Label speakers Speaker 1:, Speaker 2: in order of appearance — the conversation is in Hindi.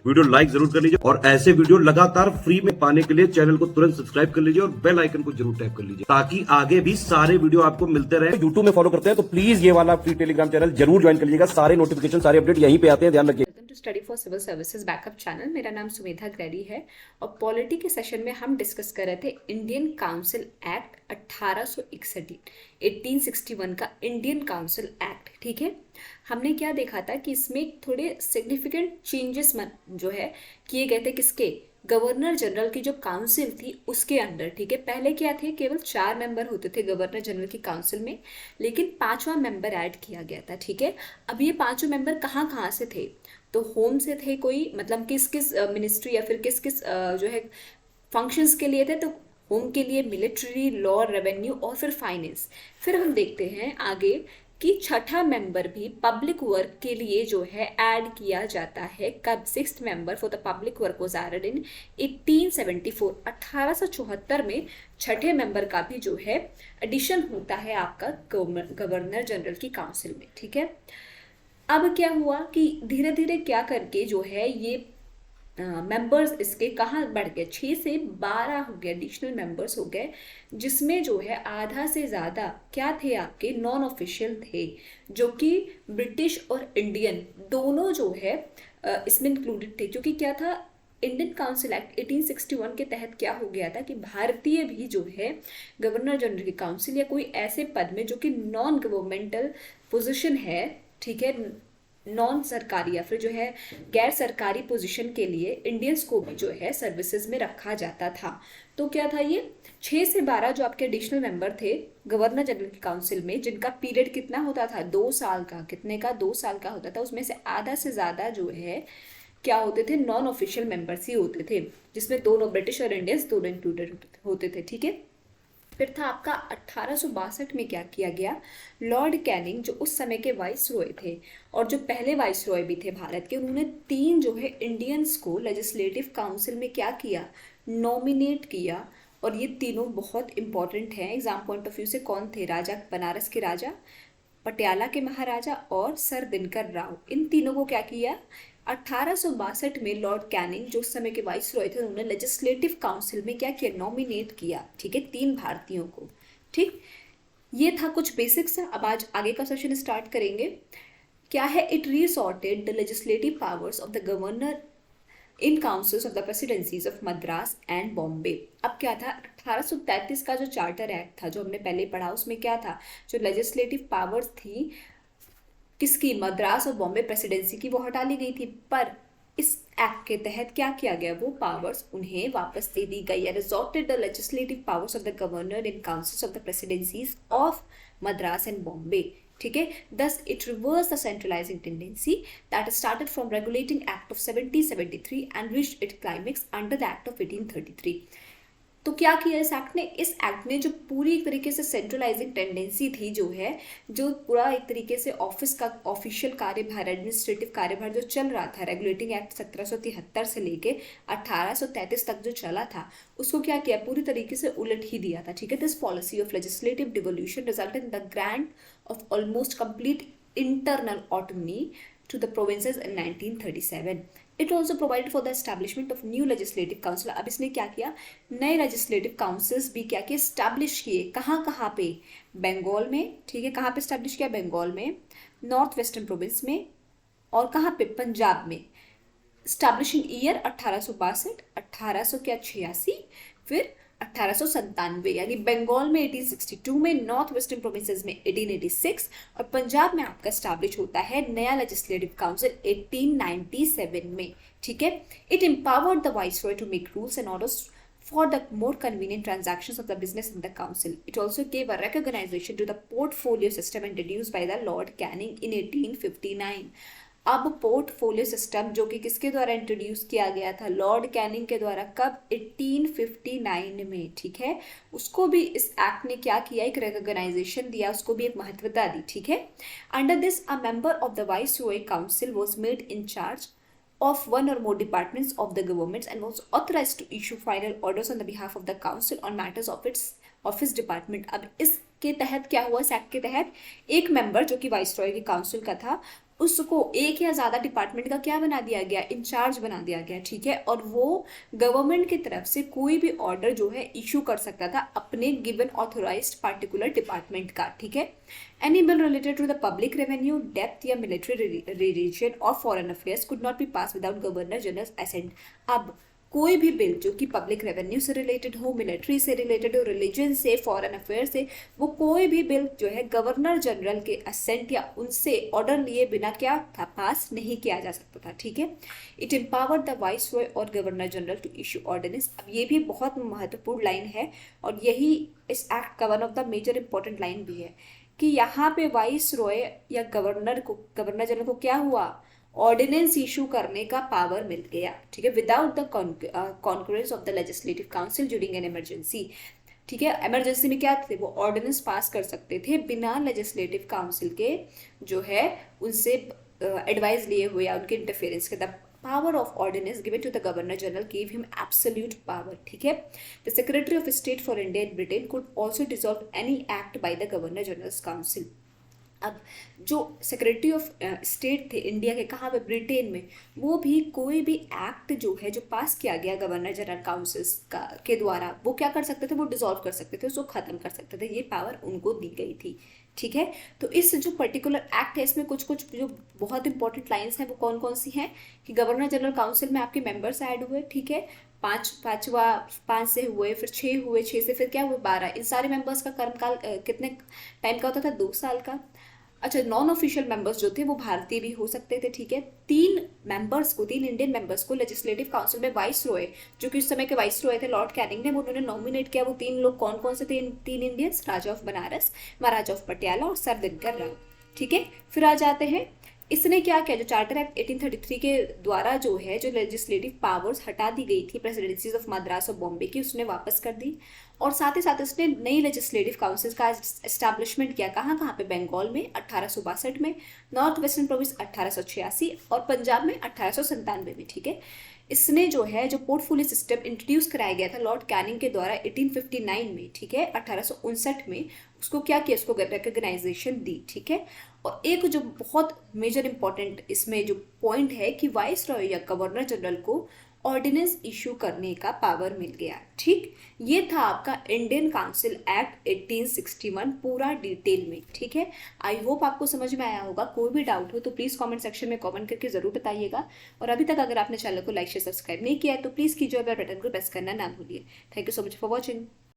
Speaker 1: वीडियो लाइक जरूर कर लीजिए और ऐसे वीडियो लगातार फ्री में पाने के लिए चैनल को तुरंत सब्सक्राइब कर लीजिए और बेल आइकन को जरूर टैप कर लीजिए ताकि आगे भी सारे वीडियो आपको मिलते रहे। यूट्यूब में फॉलो करते हैं तो प्लीज ये वाला फ्री टेलीग्राम चैनल जरूर ज्वाइन कर लीजिएगा, सारे नोटिफिकेशन सारे अपडेट यहीं पे आते हैं, ध्यान रखिए।
Speaker 2: Welcome to study for civil services backup channel. मेरा नाम सुमेधा ग्रेडी है और पॉलिटी के सेशन में हम डिस्कस कर रहे थे इंडियन काउंसिल एक्ट 1861 का इंडियन काउंसिल एक्ट। ठीक है, हमने क्या देखा था कि इसमें थोड़े सिग्निफिकेंट चेंजेस जो है किए गए थे। किसके? गवर्नर जनरल की जो काउंसिल थी उसके अंडर। ठीक है, पहले क्या थे, केवल 4 मेंबर होते थे गवर्नर जनरल की काउंसिल में, लेकिन 5वां मेंबर ऐड किया गया था। ठीक है, अब ये 5 मेंबर कहाँ कहाँ से थे? तो होम से थे कोई, मतलब किस किस मिनिस्ट्री या फिर किस किस जो है फंक्शंस के लिए थे, तो होम के लिए मिलिट्री, लॉ, रेवेन्यू और फिर फाइनेंस। फिर हम देखते हैं आगे कि 6ठा मेंबर भी पब्लिक वर्क के लिए जो है ऐड किया जाता है। कब? 6th member for the public work was added in 1874। 1874 में 6ठे मेंबर का भी जो है एडिशन होता है आपका गवर्नर जनरल की काउंसिल में। ठीक है, अब क्या हुआ कि धीरे धीरे क्या करके जो है ये मेंबर्स इसके कहाँ बढ़ गए, 6 से 12 हो गए, एडिशनल मेंबर्स हो गए, जिसमें जो है आधा से ज़्यादा क्या थे आपके नॉन ऑफिशियल थे, जो कि ब्रिटिश और इंडियन दोनों जो है इसमें इंक्लूडेड थे। क्योंकि क्या था, इंडियन काउंसिल एक्ट 1861 के तहत क्या हो गया था कि भारतीय भी जो है गवर्नर जनरल की काउंसिल या कोई ऐसे पद में जो कि नॉन गवर्नमेंटल पोजिशन है, ठीक है, नॉन सरकारी या फिर जो है गैर सरकारी पोजीशन के लिए इंडियंस को भी जो है सर्विसेज में रखा जाता था। तो क्या था, ये 6 से 12 जो आपके एडिशनल मेंबर थे गवर्नर जनरल की काउंसिल में, जिनका पीरियड कितना होता था, 2 साल का। कितने का? 2 साल का होता था। उसमें से आधा से ज़्यादा जो है क्या होते थे, नॉन ऑफिशियल मेंबर्स ही होते थे, जिसमें दोनों ब्रिटिश और इंडियंस दोनों इंक्लूडेड होते थे। ठीक है, फिर था आपका 1862 में क्या किया गया, लॉर्ड कैनिंग जो उस समय के वाइस रॉय थे और जो पहले वाइस रॉय भी थे भारत के, उन्होंने 3 जो है इंडियंस को लेजिस्लेटिव काउंसिल में क्या किया, नॉमिनेट किया। और ये तीनों बहुत इंपॉर्टेंट हैं एग्जाम पॉइंट ऑफ व्यू से। कौन थे? राजा बनारस के राजा, पटियाला के महाराजा और सर दिनकर राव। इन तीनों को क्या किया, 1862 में लॉर्ड कैनिंग जो उस समय के वाइस रॉय थे, उन्होंने लेजिस्लेटिव काउंसिल में क्या किया, नॉमिनेट किया। ठीक है, 3 भारतीयों को। ठीक, ये था कुछ बेसिक्स। अब आज आगे का सेशन स्टार्ट करेंगे। क्या है, it resorted the legislative powers of the governor in councils of the presidencies of Madras and Bombay. अब क्या था, 1833 का जो चार्टर एक्ट था जो हमने पहले पढ़ा, उसमें क्या था, जो लेजिस्लेटिव पावर्स थी किसकी, मद्रास और बॉम्बे प्रेसिडेंसी की, वो हटा ली गई थी। पर इस एक्ट के तहत क्या किया गया, वो पावर्स उन्हें वापस दे दी गई। Resorted the legislative powers of the governor in councils of the presidencies of Madras and Bombay. ठीक है, thus it reversed the centralizing tendency that started from regulating act of 1773 and reached its climax under the act of 1833। तो क्या किया इस एक्ट ने, इस एक्ट ने जो पूरी एक तरीके से सेंट्रलाइजिंग टेंडेंसी थी, जो है जो पूरा एक तरीके से ऑफिस का ऑफिशियल कार्यभार, एडमिनिस्ट्रेटिव कार्यभार जो चल रहा था, रेगुलेटिंग एक्ट 1773 से लेके 1833 तक जो चला था, उसको क्या किया, पूरी तरीके से उलट ही दिया था। ठीक है, this policy of legislative devolution resulted in the grant of almost complete internal autonomy to the provinces in 1937। It also provided for the establishment of new legislative council। अब इसने क्या किया, नए legislative councils भी क्या किए, establish किए। कहाँ कहाँ पे? बंगाल में। ठीक है, कहाँ पे establish किया, बंगाल में, नॉर्थ वेस्टर्न प्रोविंस में, और कहाँ पे, पंजाब में। establishing ईयर 1862, 1886, फिर 1897, यानी बंगाल में 1862 में, नॉर्थ वेस्टर्न प्रोविंसेस में 1886 और पंजाब में आपका स्टैब्लिश होता है नया लेजिस्लेटिव काउंसिल 1897 में। ठीक है, it empowered the viceroy to make rules and orders for the more convenient transactions of the business in the council। It also gave a recognition to the portfolio system introduced by the Lord Canning in 1859। अब पोर्टफोलियो सिस्टम जो कि किसके द्वारा इंट्रोड्यूस किया गया था, लॉर्ड कैनिंग के द्वारा। कब? 1859 में। ठीक है, उसको भी इस एक्ट ने क्या किया, एक रिकॉग्नाइजेशन दिया, उसको भी एक महत्वता दी। ठीक है, under this a member of the viceroy council was made in charge of one or more departments of the government and was authorized to issue final orders on the behalf of the council on matters of its office department। अब इसके तहत क्या हुआ, इस एक्ट के तहत एक मेंबर जो कि वाइसरॉय की काउंसिल का था, उसको एक या ज्यादा डिपार्टमेंट का क्या बना दिया गया, इंचार्ज बना दिया गया, ठीक है। और वो गवर्नमेंट की तरफ से कोई भी ऑर्डर जो है इशू कर सकता था अपने गिवन ऑथोराइज्ड पार्टिकुलर डिपार्टमेंट का, ठीक है। Any bill related to the public revenue, डेप्थ या मिलिट्री रिलीजन और foreign affairs could not be pass without governor general assent. अब कोई भी बिल जो कि पब्लिक रेवेन्यू से रिलेटेड हो, मिलिट्री से रिलेटेड हो, रिलीजन से, फॉरेन अफेयर से, वो कोई भी बिल जो है गवर्नर जनरल के असेंट या उनसे ऑर्डर लिए बिना क्या था, पास नहीं किया जा सकता था, ठीक है। It empower the viceroy और governor general to issue ordinance. अब ये भी बहुत महत्वपूर्ण लाइन है और यही इस एक्ट का one of the major important line भी है कि यहाँ पे वाइस रॉय या गवर्नर जनरल को क्या हुआ, ऑर्डिनेंस इशू करने का पावर मिल गया, ठीक है, without the concurrence of the legislative council during an emergency, ठीक है। इमरजेंसी में क्या थे, वो ऑर्डिनेंस पास कर सकते थे बिना लेजिस्लेटिव काउंसिल के जो है उनसे एडवाइस लिए हुए या उनके इंटरफेरेंस के। The power of ordinance given to the governor general give him absolute power, ठीक है। The secretary of state for India and Britain could also dissolve any act by the governor general council. अब जो सेक्रेटरी ऑफ स्टेट थे इंडिया के, कहाँ पे, ब्रिटेन में, वो भी कोई भी एक्ट जो है जो पास किया गया गवर्नर जनरल काउंसिल्स का के द्वारा, वो क्या कर सकते थे, वो डिसॉल्व कर सकते थे, उसको खत्म कर सकते थे। ये पावर उनको दी गई थी, ठीक है। तो इस जो पर्टिकुलर एक्ट है इसमें कुछ कुछ जो बहुत इंपॉर्टेंट लाइन्स हैं वो कौन कौन सी हैं कि गवर्नर जनरल काउंसिल में आपके मेंबर्स ऐड हुए, ठीक है, पाँच से हुए, फिर 6 हुए, 6 से फिर क्या हुए 12। इन सारे मेंबर्स का कार्यकाल कितने टाइम का होता था, 2 साल का। अच्छा, नॉन ऑफिशियल मेंबर्स जो थे वो भारतीय भी हो सकते थे, ठीक है। 3 इंडियन मेंबर्स को लेजिस्लेटिव काउंसिल में वाइस रॉय, जो कि उस समय के वाइस रॉय थे लॉर्ड कैनिंग ने, वो उन्होंने नॉमिनेट किया। वो 3 लोग कौन कौन से थे, 3 Indians, Raja of Banaras, Maharaja of Patiala और सर दिनकर राव, ठीक है। फिर आ जाते हैं, इसने क्या किया, जो चार्टर एक्ट 1833 के द्वारा जो है जो लेजिस्लेटिव पावर्स हटा दी गई थी प्रेसिडेंसीज ऑफ मद्रास और बॉम्बे की, उसने वापस कर दी। और साथ ही साथ इसने नई लेजिस्लेटिव काउंसिल्स का एस्टैब्लिशमेंट किया। कहाँ कहाँ पे, बंगाल में 1862 में, नॉर्थ वेस्टर्न प्रोविंस 1886 और पंजाब में 1897 में, ठीक है। इसने जो है जो पोर्टफोलियो सिस्टम इंट्रोड्यूस कराया गया था लॉर्ड कैनिंग के द्वारा 1859 में, ठीक है, 1859 में, उसको क्या किया, उसको रिकग्नाइजेशन दी, ठीक है। और एक जो बहुत मेजर इंपॉर्टेंट इसमें जो पॉइंट है कि वाइस रॉय या गवर्नर जनरल को ऑर्डिनेंस इशू करने का पावर मिल गया, ठीक। ये था आपका इंडियन काउंसिल एक्ट 1861 पूरा डिटेल में, ठीक है। आई होप आपको समझ में आया होगा। कोई भी डाउट हो तो प्लीज़ कमेंट सेक्शन में कमेंट करके ज़रूर बताइएगा। और अभी तक अगर आपने चैनल को लाइक शेयर सब्सक्राइब नहीं किया है तो प्लीज़ कीजिए, बेल बटन को प्रेस करना ना भूलिए। Thank you so much for watching.